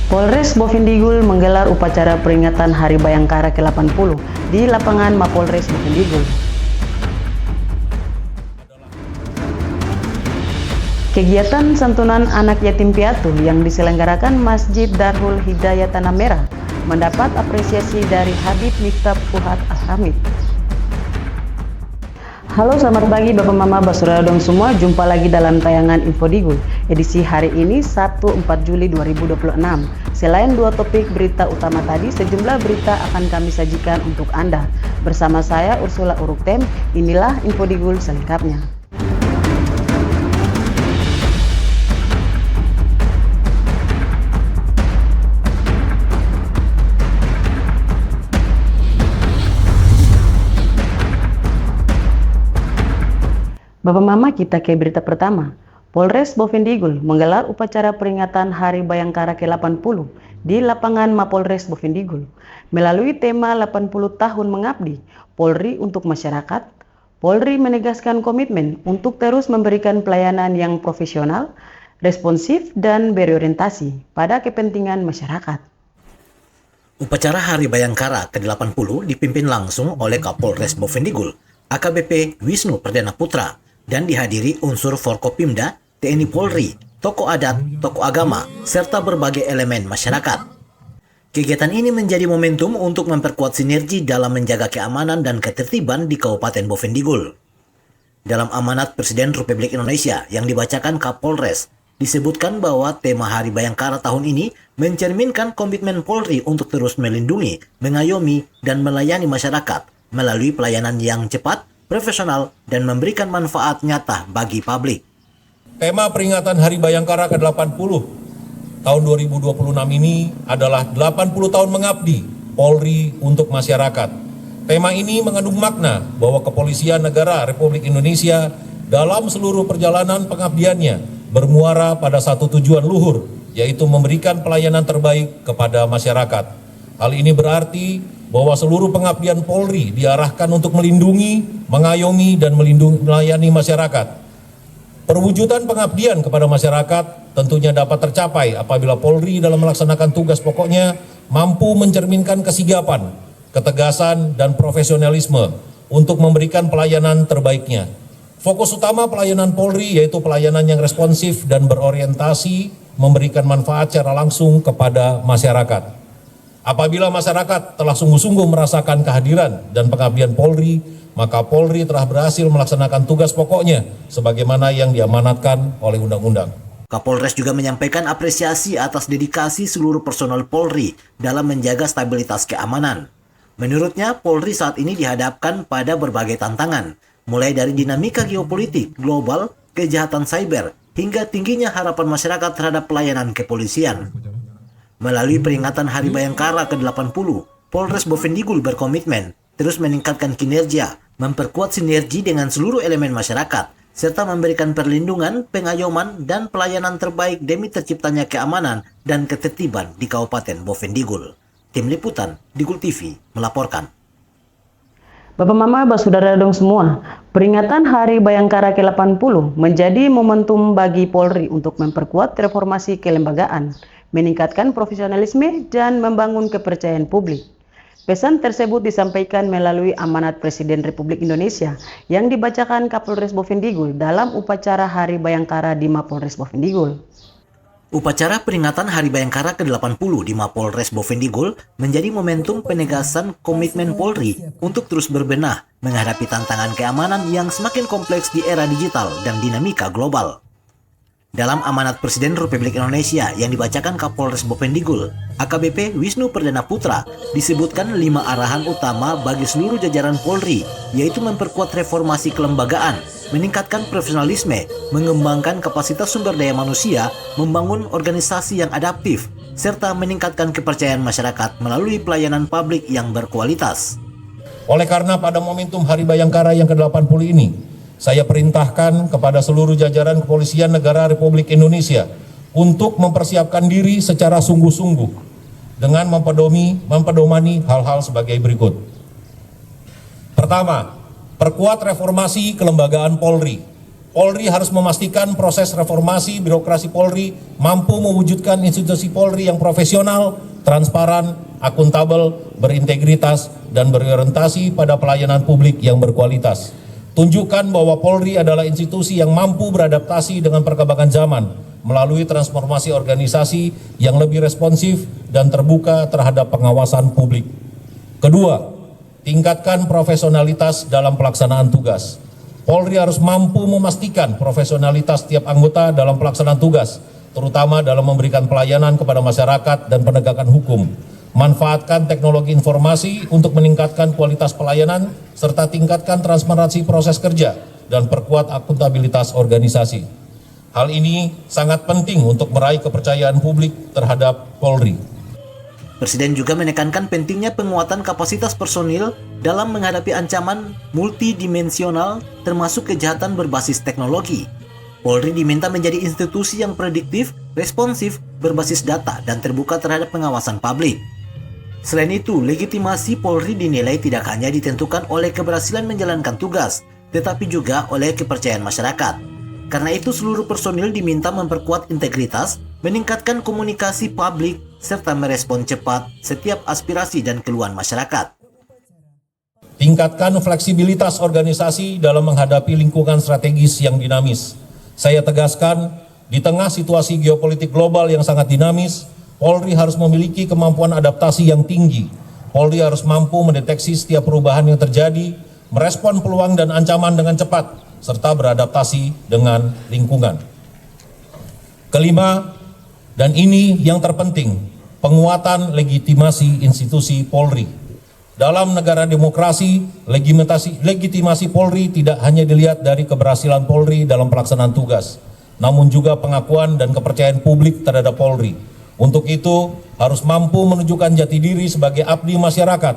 Polres Bovendigul menggelar upacara peringatan Hari Bayangkara ke-80 di lapangan Mapolres Bovendigul. Kegiatan santunan anak yatim piatu yang diselenggarakan Masjid Darul Hidayah Tanah Merah mendapat apresiasi dari Habib Miftah Fuad Al-Hamid. Halo, selamat pagi Bapak Mama Basuradong semua, jumpa lagi dalam tayangan Info Digul edisi hari ini Sabtu 4 Juli 2026. Selain dua topik berita utama tadi, sejumlah berita akan kami sajikan untuk Anda. Bersama saya Ursula Uruktem, inilah Info Digul selengkapnya. Bapak Mama, kita ke berita pertama. Polres Bovendigul menggelar upacara peringatan Hari Bayangkara ke-80 di lapangan Mapolres Bovendigul. Melalui tema 80 tahun mengabdi, Polri untuk masyarakat, Polri menegaskan komitmen untuk terus memberikan pelayanan yang profesional, responsif, dan berorientasi pada kepentingan masyarakat. Upacara Hari Bayangkara ke-80 dipimpin langsung oleh Kapolres Bovendigul, AKBP Wisnu Perdana Putra, dan dihadiri unsur Forkopimda, TNI Polri, tokoh adat, tokoh agama, serta berbagai elemen masyarakat. Kegiatan ini menjadi momentum untuk memperkuat sinergi dalam menjaga keamanan dan ketertiban di Kabupaten Bovendigul. Dalam amanat Presiden Republik Indonesia yang dibacakan Kapolres, disebutkan bahwa tema Hari Bayangkara tahun ini mencerminkan komitmen Polri untuk terus melindungi, mengayomi, dan melayani masyarakat melalui pelayanan yang cepat, profesional, dan memberikan manfaat nyata bagi publik. Tema peringatan Hari Bayangkara ke-80 tahun 2026 ini adalah 80 tahun mengabdi Polri untuk masyarakat. Tema ini mengandung makna bahwa Kepolisian Negara Republik Indonesia dalam seluruh perjalanan pengabdiannya bermuara pada satu tujuan luhur, yaitu memberikan pelayanan terbaik kepada masyarakat. Hal ini berarti bahwa seluruh pengabdian Polri diarahkan untuk melindungi, mengayomi, dan melayani masyarakat. Perwujudan pengabdian kepada masyarakat tentunya dapat tercapai apabila Polri dalam melaksanakan tugas pokoknya mampu mencerminkan kesigapan, ketegasan, dan profesionalisme untuk memberikan pelayanan terbaiknya. Fokus utama pelayanan Polri yaitu pelayanan yang responsif dan berorientasi memberikan manfaat secara langsung kepada masyarakat. Apabila masyarakat telah sungguh-sungguh merasakan kehadiran dan pengabdian Polri, maka Polri telah berhasil melaksanakan tugas pokoknya sebagaimana yang diamanatkan oleh undang-undang. Kapolres juga menyampaikan apresiasi atas dedikasi seluruh personel Polri dalam menjaga stabilitas keamanan. Menurutnya, Polri saat ini dihadapkan pada berbagai tantangan, mulai dari dinamika geopolitik global, kejahatan cyber, hingga tingginya harapan masyarakat terhadap pelayanan kepolisian. Melalui peringatan Hari Bayangkara ke-80, Polres Bovendigul berkomitmen terus meningkatkan kinerja, memperkuat sinergi dengan seluruh elemen masyarakat, serta memberikan perlindungan, pengayoman, dan pelayanan terbaik demi terciptanya keamanan dan ketertiban di Kabupaten Bovendigul. Tim Liputan Digul TV melaporkan. Bapak Mama Basuradong semua, peringatan Hari Bayangkara ke-80 menjadi momentum bagi Polri untuk memperkuat reformasi kelembagaan, meningkatkan profesionalisme, dan membangun kepercayaan publik. Pesan tersebut disampaikan melalui amanat Presiden Republik Indonesia yang dibacakan Kapolres Bovendigul dalam upacara Hari Bayangkara di Mapolres Bovendigul. Upacara peringatan Hari Bayangkara ke-80 di Mapolres Bovendigul menjadi momentum penegasan komitmen Polri untuk terus berbenah menghadapi tantangan keamanan yang semakin kompleks di era digital dan dinamika global. Dalam amanat Presiden Republik Indonesia yang dibacakan Kapolres Bovendigul, AKBP Wisnu Perdana Putra, disebutkan 5 arahan utama bagi seluruh jajaran Polri, yaitu memperkuat reformasi kelembagaan, meningkatkan profesionalisme, mengembangkan kapasitas sumber daya manusia, membangun organisasi yang adaptif, serta meningkatkan kepercayaan masyarakat melalui pelayanan publik yang berkualitas. Oleh karena pada momentum Hari Bayangkara yang ke-80 ini, saya perintahkan kepada seluruh jajaran Kepolisian Negara Republik Indonesia untuk mempersiapkan diri secara sungguh-sungguh dengan mempedomani hal-hal sebagai berikut. Pertama, perkuat reformasi kelembagaan Polri Polri harus memastikan proses reformasi birokrasi Polri mampu mewujudkan institusi Polri yang profesional, transparan, akuntabel, berintegritas, dan berorientasi pada pelayanan publik yang berkualitas. Tunjukkan bahwa Polri adalah institusi yang mampu beradaptasi dengan perkembangan zaman melalui transformasi organisasi yang lebih responsif dan terbuka terhadap pengawasan publik. Kedua, tingkatkan profesionalitas dalam pelaksanaan tugas. Polri harus mampu memastikan profesionalitas setiap anggota dalam pelaksanaan tugas, terutama dalam memberikan pelayanan kepada masyarakat dan penegakan hukum. Manfaatkan teknologi informasi untuk meningkatkan kualitas pelayanan, serta tingkatkan transparansi proses kerja dan perkuat akuntabilitas organisasi. Hal ini sangat penting untuk meraih kepercayaan publik terhadap Polri. Presiden juga menekankan pentingnya penguatan kapasitas personil dalam menghadapi ancaman multidimensional termasuk kejahatan berbasis teknologi. Polri diminta menjadi institusi yang prediktif, responsif, berbasis data, dan terbuka terhadap pengawasan publik. Selain itu, legitimasi Polri dinilai tidak hanya ditentukan oleh keberhasilan menjalankan tugas, tetapi juga oleh kepercayaan masyarakat. Karena itu, seluruh personil diminta memperkuat integritas, meningkatkan komunikasi publik, serta merespon cepat setiap aspirasi dan keluhan masyarakat. Tingkatkan fleksibilitas organisasi dalam menghadapi lingkungan strategis yang dinamis. Saya tegaskan, di tengah situasi geopolitik global yang sangat dinamis, Polri harus memiliki kemampuan adaptasi yang tinggi. Polri harus mampu mendeteksi setiap perubahan yang terjadi, merespon peluang dan ancaman dengan cepat, serta beradaptasi dengan lingkungan. Kelima, dan ini yang terpenting, penguatan legitimasi institusi Polri. Dalam negara demokrasi, legitimasi Polri tidak hanya dilihat dari keberhasilan Polri dalam pelaksanaan tugas, namun juga pengakuan dan kepercayaan publik terhadap Polri. Untuk itu, harus mampu menunjukkan jati diri sebagai abdi masyarakat,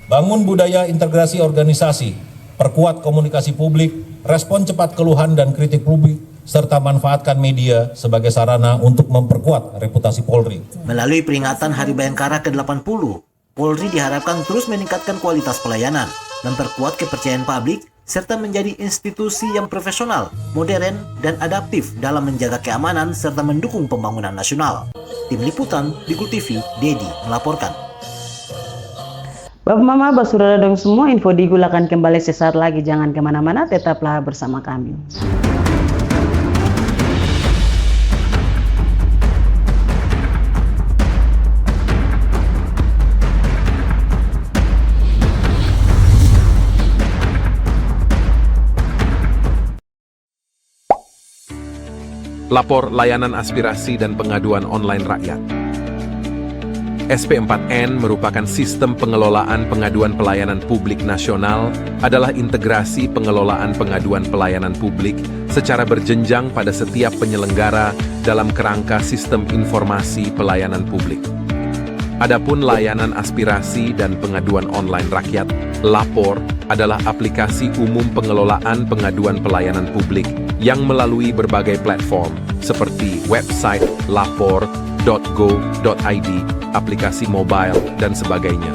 bangun budaya integrasi organisasi, perkuat komunikasi publik, respon cepat keluhan dan kritik publik, serta manfaatkan media sebagai sarana untuk memperkuat reputasi Polri. Melalui peringatan Hari Bayangkara ke-80, Polri diharapkan terus meningkatkan kualitas pelayanan, memperkuat kepercayaan publik, serta menjadi institusi yang profesional, modern, dan adaptif dalam menjaga keamanan serta mendukung pembangunan nasional. Tim Liputan, Digul TV, Dedi melaporkan. Bapak Mama, Basura dong semua, info Digul akan kembali sesaat lagi. Jangan kemana-mana, tetaplah bersama kami. Lapor Layanan Aspirasi dan Pengaduan Online Rakyat. SP4N merupakan sistem pengelolaan pengaduan pelayanan publik nasional, adalah integrasi pengelolaan pengaduan pelayanan publik secara berjenjang pada setiap penyelenggara dalam kerangka sistem informasi pelayanan publik. Adapun layanan aspirasi dan pengaduan online rakyat, Lapor, adalah aplikasi umum pengelolaan pengaduan pelayanan publik yang melalui berbagai platform seperti website lapor.go.id, aplikasi mobile, dan sebagainya.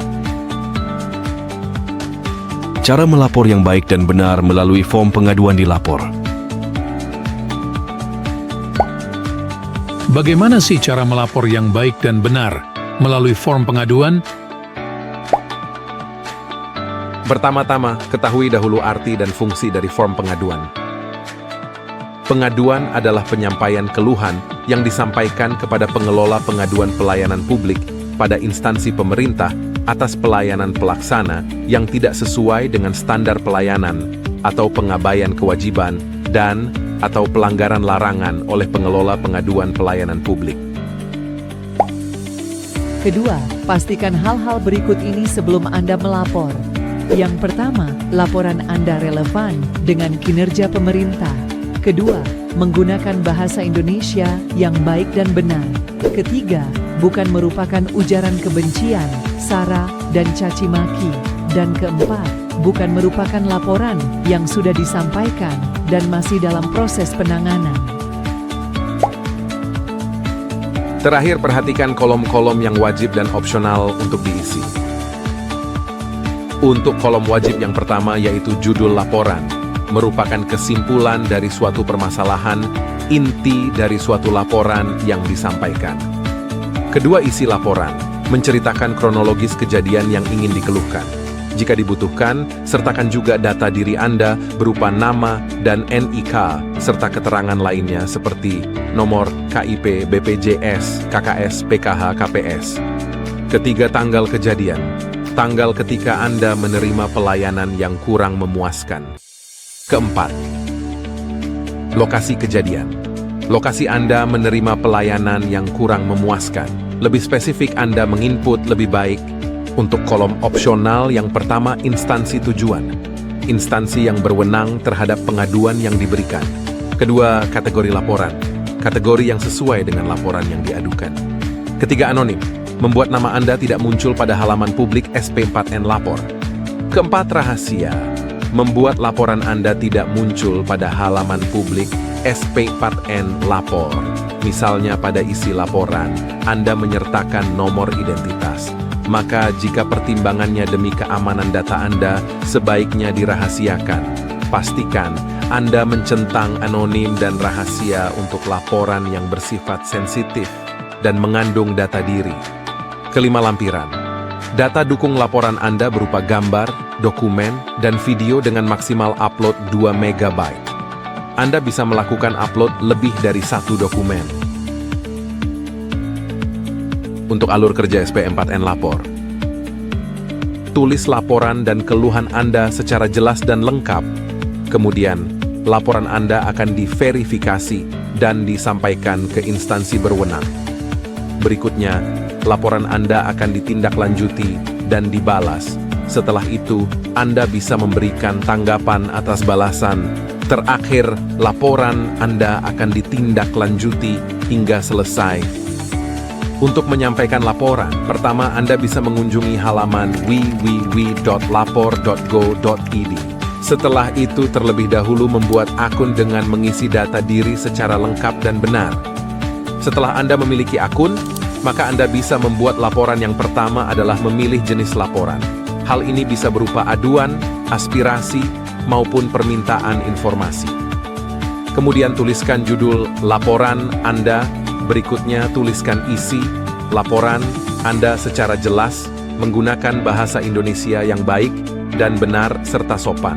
Cara melapor yang baik dan benar melalui form pengaduan di Lapor. Bagaimana sih cara melapor yang baik dan benar melalui form pengaduan? Pertama-tama, ketahui dahulu arti dan fungsi dari form pengaduan. Pengaduan adalah penyampaian keluhan yang disampaikan kepada pengelola pengaduan pelayanan publik pada instansi pemerintah atas pelayanan pelaksana yang tidak sesuai dengan standar pelayanan atau pengabaian kewajiban dan atau pelanggaran larangan oleh pengelola pengaduan pelayanan publik. Kedua, pastikan hal-hal berikut ini sebelum Anda melapor. Yang pertama, laporan Anda relevan dengan kinerja pemerintah. Kedua, menggunakan bahasa Indonesia yang baik dan benar. Ketiga, bukan merupakan ujaran kebencian, sara, dan caci maki. Dan keempat, bukan merupakan laporan yang sudah disampaikan dan masih dalam proses penanganan. Terakhir, perhatikan kolom-kolom yang wajib dan opsional untuk diisi. Untuk kolom wajib yang pertama yaitu judul laporan. merupakan kesimpulan dari suatu permasalahan, inti dari suatu laporan yang disampaikan. Kedua isi laporan menceritakan kronologis kejadian yang ingin dikeluhkan. Jika dibutuhkan, sertakan juga data diri Anda berupa nama dan NIK, serta keterangan lainnya seperti nomor KIP, BPJS, KKS, PKH, KPS. Ketiga, tanggal kejadian. Tanggal ketika Anda menerima pelayanan yang kurang memuaskan. Keempat, lokasi kejadian. Lokasi Anda menerima pelayanan yang kurang memuaskan. Lebih spesifik, Anda menginput lebih baik. Untuk kolom opsional, yang pertama, instansi tujuan. Instansi yang berwenang terhadap pengaduan yang diberikan. Kedua, kategori laporan. Kategori yang sesuai dengan laporan yang diadukan. Ketiga, anonim. Membuat nama Anda tidak muncul pada halaman publik SP4N Lapor. Keempat, rahasia. Membuat laporan Anda tidak muncul pada halaman publik SP4N Lapor. Misalnya pada isi laporan, Anda menyertakan nomor identitas. Maka jika pertimbangannya demi keamanan data Anda, sebaiknya dirahasiakan. Pastikan Anda mencentang anonim dan rahasia untuk laporan yang bersifat sensitif dan mengandung data diri. Kelima, lampiran. Data dukung laporan Anda berupa gambar, dokumen, dan video dengan maksimal upload 2 MB. Anda bisa melakukan upload lebih dari 1 dokumen. Untuk alur kerja SP4N Lapor, tulis laporan dan keluhan Anda secara jelas dan lengkap. Kemudian, laporan Anda akan diverifikasi dan disampaikan ke instansi berwenang. Berikutnya, laporan Anda akan ditindaklanjuti dan dibalas. Setelah itu, Anda bisa memberikan tanggapan atas balasan. Terakhir, laporan Anda akan ditindaklanjuti hingga selesai. Untuk menyampaikan laporan, pertama Anda bisa mengunjungi halaman www.lapor.go.id. Setelah itu, terlebih dahulu membuat akun dengan mengisi data diri secara lengkap dan benar. Setelah Anda memiliki akun, maka Anda bisa membuat laporan. Yang pertama adalah memilih jenis laporan. Hal ini bisa berupa aduan, aspirasi, maupun permintaan informasi. Kemudian tuliskan judul laporan Anda. Berikutnya, tuliskan isi laporan Anda secara jelas, menggunakan bahasa Indonesia yang baik dan benar serta sopan.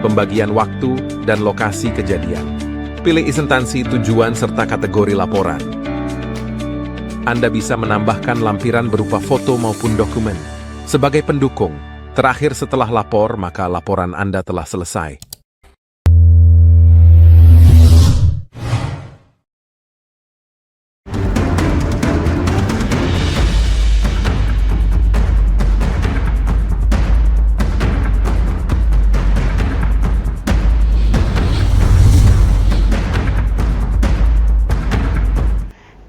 Pembagian waktu dan lokasi kejadian. Pilih instansi tujuan serta kategori laporan. Anda bisa menambahkan lampiran berupa foto maupun dokumen. Sebagai pendukung, terakhir setelah lapor, maka laporan Anda telah selesai.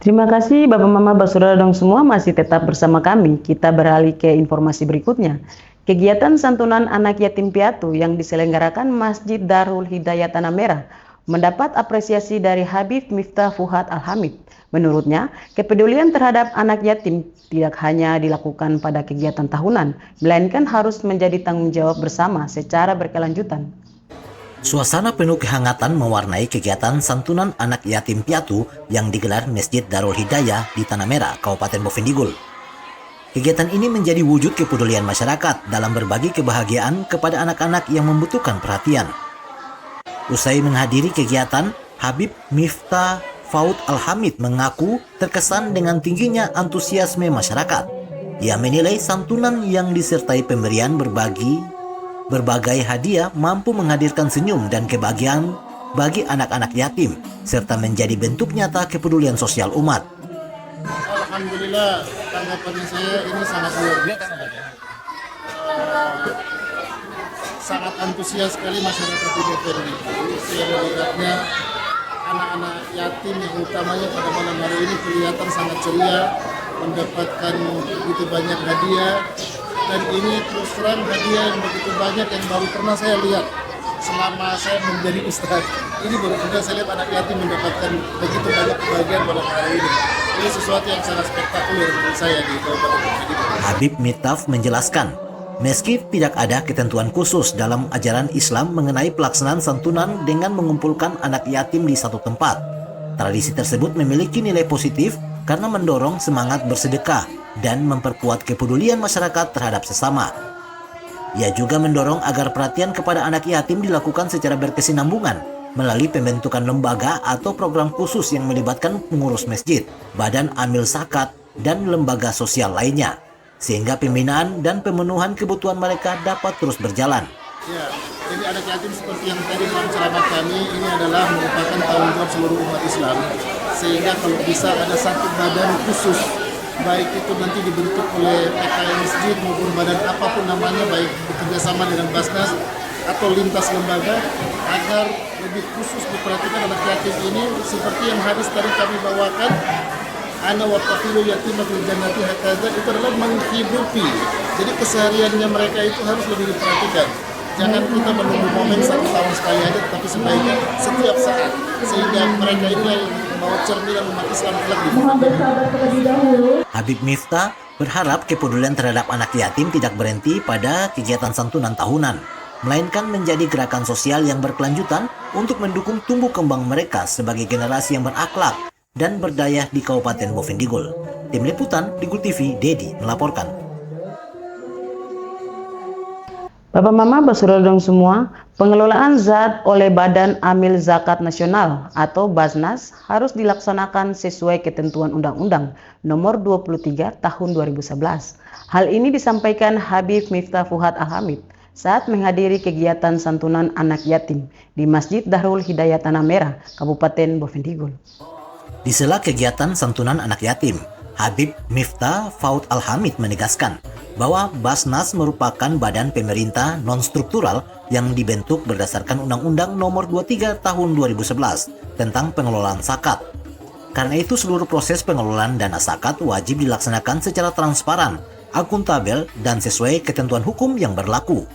Terima kasih Bapak Mama Basaudara dong semua masih tetap bersama kami. Kita beralih ke informasi berikutnya. Kegiatan santunan anak yatim piatu yang diselenggarakan Masjid Darul Hidayah Tanah Merah mendapat apresiasi dari Habib Miftah Fuad Al-Hamid. Menurutnya, kepedulian terhadap anak yatim tidak hanya dilakukan pada kegiatan tahunan, melainkan harus menjadi tanggung jawab bersama secara berkelanjutan. Suasana penuh kehangatan mewarnai kegiatan santunan anak yatim piatu yang digelar Masjid Darul Hidayah di Tanah Merah, Kabupaten Bovendigul. Kegiatan ini menjadi wujud kepedulian masyarakat dalam berbagi kebahagiaan kepada anak-anak yang membutuhkan perhatian. Usai menghadiri kegiatan, Habib Miftah Fuad Al-Hamid mengaku terkesan dengan tingginya antusiasme masyarakat. Ia menilai santunan yang disertai pemberian berbagai hadiah mampu menghadirkan senyum dan kebahagiaan bagi anak-anak yatim, serta menjadi bentuk nyata kepedulian sosial umat. Alhamdulillah, tanggapan saya ini sangat luar biasa. Sangat antusias sekali masyarakat di Bovendigul. Saya melihatnya anak-anak yatim yang utamanya pada malam hari ini kelihatan sangat ceria, mendapatkan begitu banyak hadiah. Dan ini terus terang hadiah yang begitu banyak yang baru pernah saya lihat selama saya menjadi ustadz. Ini baru pernah saya lihat anak yatim mendapatkan begitu banyak kebahagiaan pada hari ini. Ini sesuatu yang sangat spektakuler menurut saya di Kabupaten Bovendigul. Habib Miftah menjelaskan, Meski tidak ada ketentuan khusus dalam ajaran Islam mengenai pelaksanaan santunan dengan mengumpulkan anak yatim di satu tempat, tradisi tersebut memiliki nilai positif karena mendorong semangat bersedekah dan memperkuat kepedulian masyarakat terhadap sesama. Ia juga mendorong agar perhatian kepada anak yatim dilakukan secara berkesinambungan melalui pembentukan lembaga atau program khusus yang melibatkan pengurus masjid, badan amil zakat, dan lembaga sosial lainnya, sehingga pembinaan dan pemenuhan kebutuhan mereka dapat terus berjalan. Ya, jadi anak yatim seperti yang tadi ceramah kami, ini adalah merupakan tanggung jawab seluruh umat Islam. Sehingga kalau bisa ada satu badan khusus, baik itu nanti dibentuk oleh PKM masjid maupun badan apapun namanya, baik bekerjasama dengan Basnas atau lintas lembaga, agar lebih khusus diperhatikan anak yatim ini, seperti yang hadis tadi kami bawakan, ana wa qafilu yatima fil jannati hakaza, itu adalah menghidupi. Jadi kesehariannya mereka itu harus lebih diperhatikan. Jangan kita menunggu momen 1 tahun sekali aja, tetapi sebaiknya setiap saat, sehingga mereka inilah yang membawa cerminan umat Islam kelak di dunia. Habib Miftah berharap kepedulian terhadap anak yatim tidak berhenti pada kegiatan santunan tahunan, melainkan menjadi gerakan sosial yang berkelanjutan untuk mendukung tumbuh kembang mereka sebagai generasi yang berakhlak dan berdaya di Kabupaten Bovendigul. Tim Liputan Digul TV, Dedi melaporkan. Bapak Mama Basurudong semua, pengelolaan zat oleh Badan Amil Zakat Nasional atau Basnas harus dilaksanakan sesuai ketentuan Undang-Undang Nomor 23 Tahun 2011. Hal ini disampaikan Habib Miftah Fuad Al-Hamid saat menghadiri kegiatan santunan anak yatim di Masjid Darul Hidayat Tanah Merah, Kabupaten Bovendigul. Di sela kegiatan santunan anak yatim, Habib Miftah Fuad Al-Hamid menegaskan bahwa Basnas merupakan badan pemerintah non-struktural yang dibentuk berdasarkan Undang-Undang Nomor 23 Tahun 2011 tentang pengelolaan zakat. Karena itu seluruh proses pengelolaan dana zakat wajib dilaksanakan secara transparan, akuntabel, dan sesuai ketentuan hukum yang berlaku.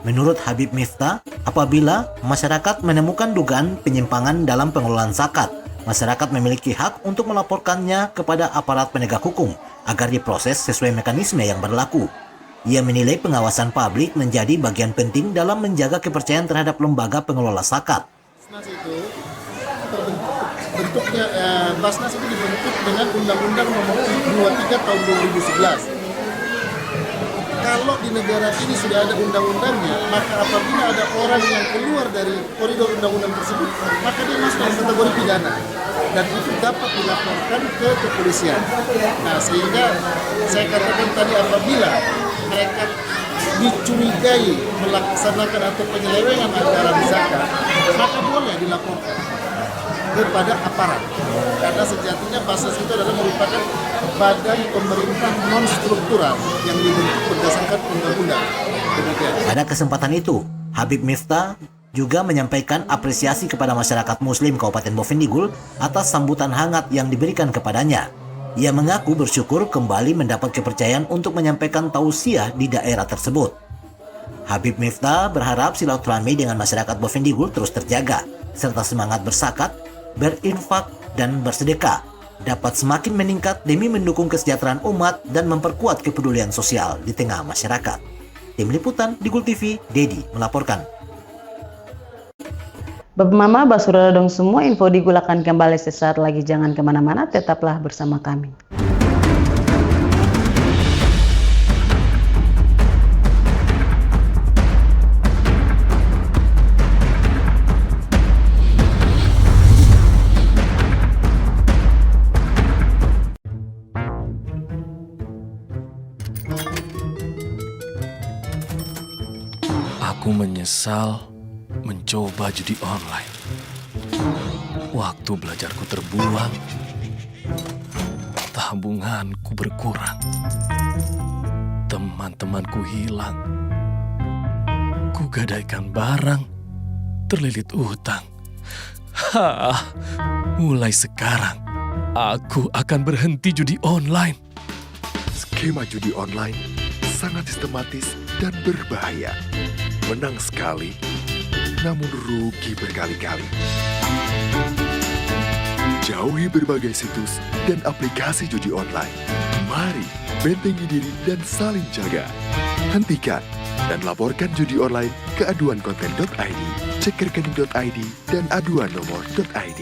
Menurut Habib Miftah, apabila masyarakat menemukan dugaan penyimpangan dalam pengelolaan zakat, masyarakat memiliki hak untuk melaporkannya kepada aparat penegak hukum agar diproses sesuai mekanisme yang berlaku. Ia menilai pengawasan publik menjadi bagian penting dalam menjaga kepercayaan terhadap lembaga pengelola zakat. Basnas itu bentuknya Basnas itu dibentuk dengan Undang-Undang Nomor 23 Tahun 2011. Kalau di negara ini sudah ada undang-undangnya, maka apabila ada orang yang keluar dari koridor undang-undang tersebut, maka dia masuk dalam kategori pidana, dan itu dapat dilaporkan ke kepolisian. Nah, sehingga saya katakan tadi, apabila mereka dicurigai melaksanakan atau penyelewengan anggaran zakat, maka boleh dilaporkan kepada aparat, karena sejatinya Basnas itu adalah merupakan badan pemerintah non-struktural yang dibentuk berdasarkan undang-undang. Pada kesempatan itu, Habib Miftah juga menyampaikan apresiasi kepada masyarakat Muslim Kabupaten Bovendigul atas sambutan hangat yang diberikan kepadanya. Ia mengaku bersyukur kembali mendapat kepercayaan untuk menyampaikan tausiah di daerah tersebut. Habib Miftah berharap silaturahmi dengan masyarakat Bovendigul terus terjaga, serta semangat berzakat, berinfak, dan bersedekah dapat semakin meningkat demi mendukung kesejahteraan umat dan memperkuat kepedulian sosial di tengah masyarakat. Tim Liputan Digul TV, Dedi melaporkan. Bapak Mama Basurudong semua, info Digul akan kembali sesaat lagi. Jangan kemana-mana, tetaplah bersama kami. Aku menyesal mencoba judi online. Waktu belajarku terbuang, tabunganku berkurang, teman-temanku hilang, kugadaikan barang, terlilit utang. Mulai sekarang, aku akan berhenti judi online. Skema judi online sangat sistematis dan berbahaya. Menang sekali, namun rugi berkali-kali. Jauhi berbagai situs dan aplikasi judi online. Mari bentengi diri dan saling jaga. Hentikan dan laporkan judi online ke aduankonten.id, cek rekening.id, dan aduan nomor.id.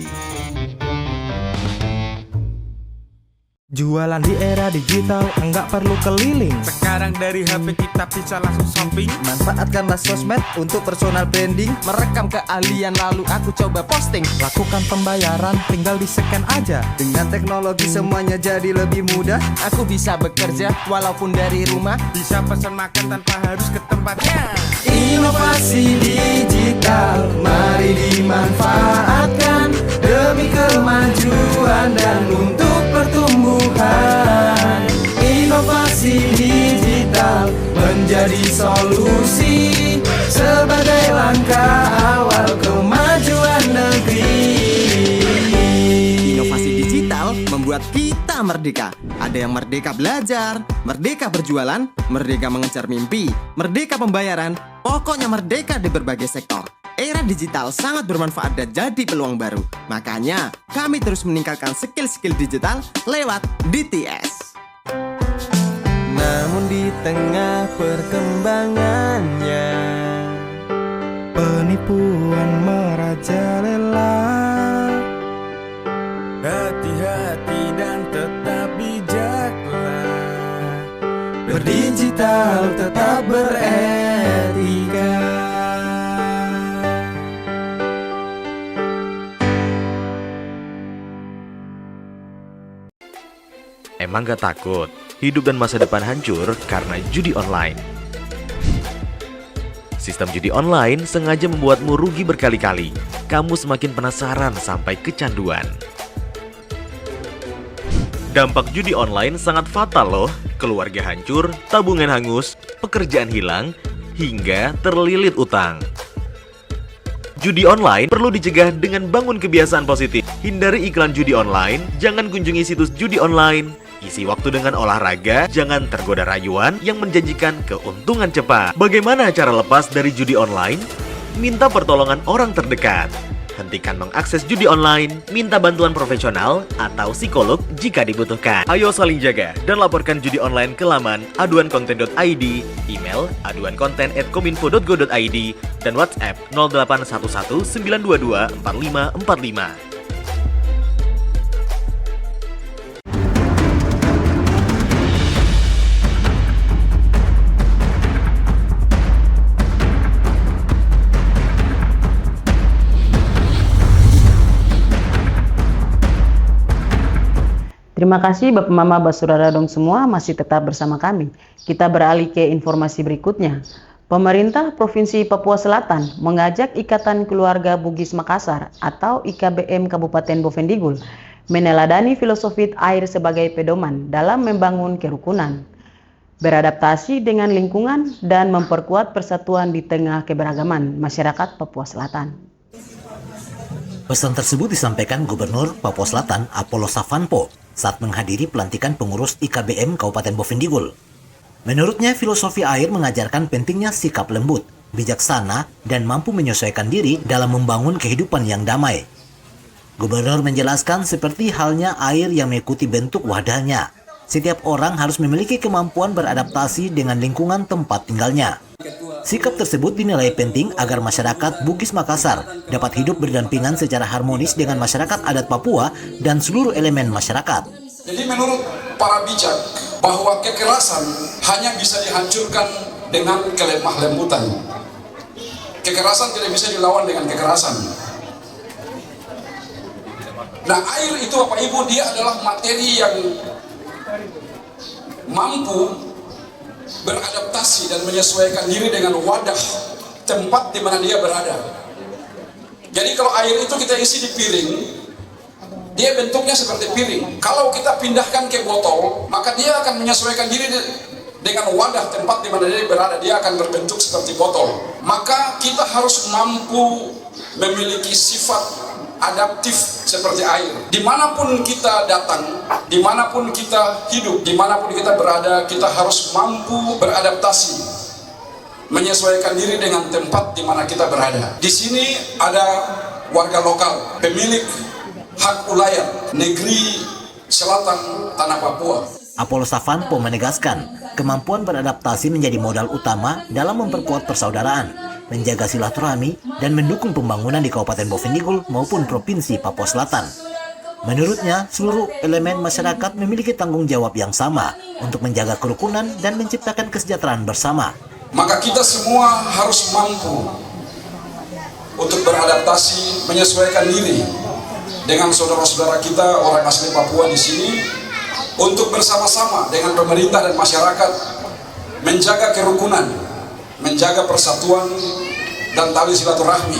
Jualan di era digital, enggak perlu keliling. Sekarang dari HP kita bisa langsung shopping. Manfaatkanlah sosmed untuk personal branding. Merekam keahlian lalu aku coba posting. Lakukan pembayaran, tinggal di-scan aja. Dengan teknologi semuanya jadi lebih mudah. Aku bisa bekerja walaupun dari rumah. Bisa pesan makan tanpa harus ke tempatnya. Inovasi digital, mari dimanfaatkan demi kemajuan dan untuk pertumbuhan. Inovasi digital menjadi solusi sebagai langkah awal kemajuan negeri. Inovasi digital membuat kita merdeka. Ada yang merdeka belajar, merdeka berjualan, merdeka mengejar mimpi, merdeka pembayaran, pokoknya merdeka di berbagai sektor. Era digital sangat bermanfaat dan jadi peluang baru. Makanya, kami terus meningkatkan skill-skill digital lewat DTS. Namun di tengah perkembangannya, penipuan merajalela. Hati-hati dan tetap bijaklah. Berdigital tetap beretika. Emang gak takut hidup dan masa depan hancur karena judi online? Sistem judi online sengaja membuatmu rugi berkali-kali. Kamu semakin penasaran sampai kecanduan. Dampak judi online sangat fatal loh. Keluarga hancur, tabungan hangus, pekerjaan hilang, hingga terlilit utang. Judi online perlu dicegah dengan bangun kebiasaan positif. Hindari iklan judi online, jangan kunjungi situs judi online. Isi waktu dengan olahraga, jangan tergoda rayuan yang menjanjikan keuntungan cepat. Bagaimana cara lepas dari judi online? Minta pertolongan orang terdekat. Hentikan mengakses judi online, minta bantuan profesional atau psikolog jika dibutuhkan. Ayo saling jaga dan laporkan judi online ke laman aduankonten.id, email aduankonten@kominfo.go.id, dan WhatsApp 0811 922 4545. Terima kasih Bapak Mama Basaudara dong semua masih tetap bersama kami. Kita beralih ke informasi berikutnya. Pemerintah Provinsi Papua Selatan mengajak Ikatan Keluarga Bugis Makassar atau IKBM Kabupaten Bovendigul meneladani filosofi air sebagai pedoman dalam membangun kerukunan, beradaptasi dengan lingkungan, dan memperkuat persatuan di tengah keberagaman masyarakat Papua Selatan. Pesan tersebut disampaikan Gubernur Papua Selatan Apollo Savanpo saat menghadiri pelantikan pengurus IKBM Kabupaten Bovendigul. Menurutnya, filosofi air mengajarkan pentingnya sikap lembut, bijaksana, dan mampu menyesuaikan diri dalam membangun kehidupan yang damai. Gubernur menjelaskan seperti halnya air yang mengikuti bentuk wadahnya. Setiap orang harus memiliki kemampuan beradaptasi dengan lingkungan tempat tinggalnya. Sikap tersebut dinilai penting agar masyarakat Bugis Makassar dapat hidup berdampingan secara harmonis dengan masyarakat adat Papua dan seluruh elemen masyarakat. Jadi menurut para bijak bahwa kekerasan hanya bisa dihancurkan dengan kelemah lembutan. Kekerasan tidak bisa dilawan dengan kekerasan. Nah, air itu Bapak Ibu, dia adalah materi yang mampu beradaptasi dan menyesuaikan diri dengan wadah tempat di mana dia berada. Jadi kalau air itu kita isi di piring, dia bentuknya seperti piring. Kalau kita pindahkan ke botol, maka dia akan menyesuaikan diri dengan wadah tempat di mana dia berada. Dia akan berbentuk seperti botol. Maka kita harus mampu memiliki sifat adaptif seperti air. Dimanapun kita datang, dimanapun kita hidup, dimanapun kita berada, kita harus mampu beradaptasi, menyesuaikan diri dengan tempat di mana kita berada. Di sini ada warga lokal, pemilik hak ulayat negeri selatan tanah Papua. Apollo Savanpo menegaskan, kemampuan beradaptasi menjadi modal utama dalam memperkuat persaudaraan, menjaga silaturahmi, dan mendukung pembangunan di Kabupaten Bovendigul maupun Provinsi Papua Selatan. Menurutnya, seluruh elemen masyarakat memiliki tanggung jawab yang sama untuk menjaga kerukunan dan menciptakan kesejahteraan bersama. Maka kita semua harus mampu untuk beradaptasi, menyesuaikan diri dengan saudara-saudara kita orang asli Papua di sini, untuk bersama-sama dengan pemerintah dan masyarakat menjaga kerukunan, menjaga persatuan dan tali silaturahmi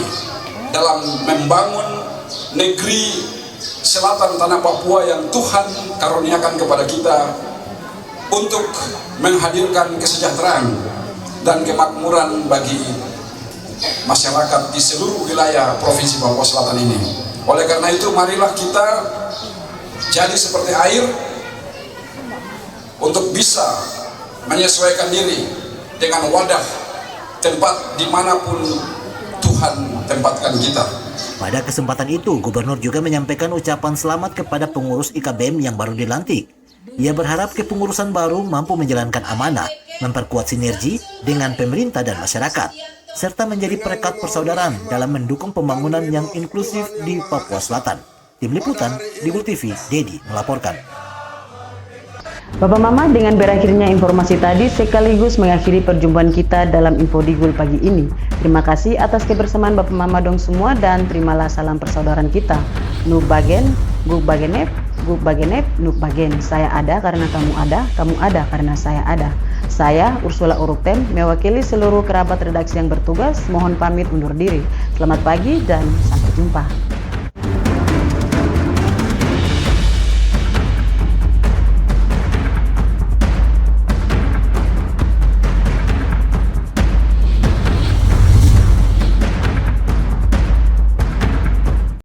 dalam membangun negeri selatan tanah Papua yang Tuhan karuniakan kepada kita untuk menghadirkan kesejahteraan dan kemakmuran bagi masyarakat di seluruh wilayah Provinsi Papua Selatan ini. Oleh karena itu, marilah kita jadi seperti air untuk bisa menyesuaikan diri dengan wadah tempat dimanapun Tuhan tempatkan kita. Pada kesempatan itu, Gubernur juga menyampaikan ucapan selamat kepada pengurus IKBM yang baru dilantik. Ia berharap kepengurusan baru mampu menjalankan amanah, memperkuat sinergi dengan pemerintah dan masyarakat, serta menjadi perekat persaudaraan dalam mendukung pembangunan yang inklusif di Papua Selatan. Tim Liputan, Digul TV, Dedi melaporkan. Bapak Mama, dengan berakhirnya informasi tadi sekaligus mengakhiri perjumpaan kita dalam Info Digul pagi ini. Terima kasih atas kebersamaan Bapak Mama dong semua, dan terimalah salam persaudaraan kita. Nuk bagen, guk bagenep, guk bagenep, nuk bagen. Saya ada karena kamu ada karena saya ada. Saya, Ursula Urukten, mewakili seluruh kerabat redaksi yang bertugas, mohon pamit undur diri. Selamat pagi dan sampai jumpa.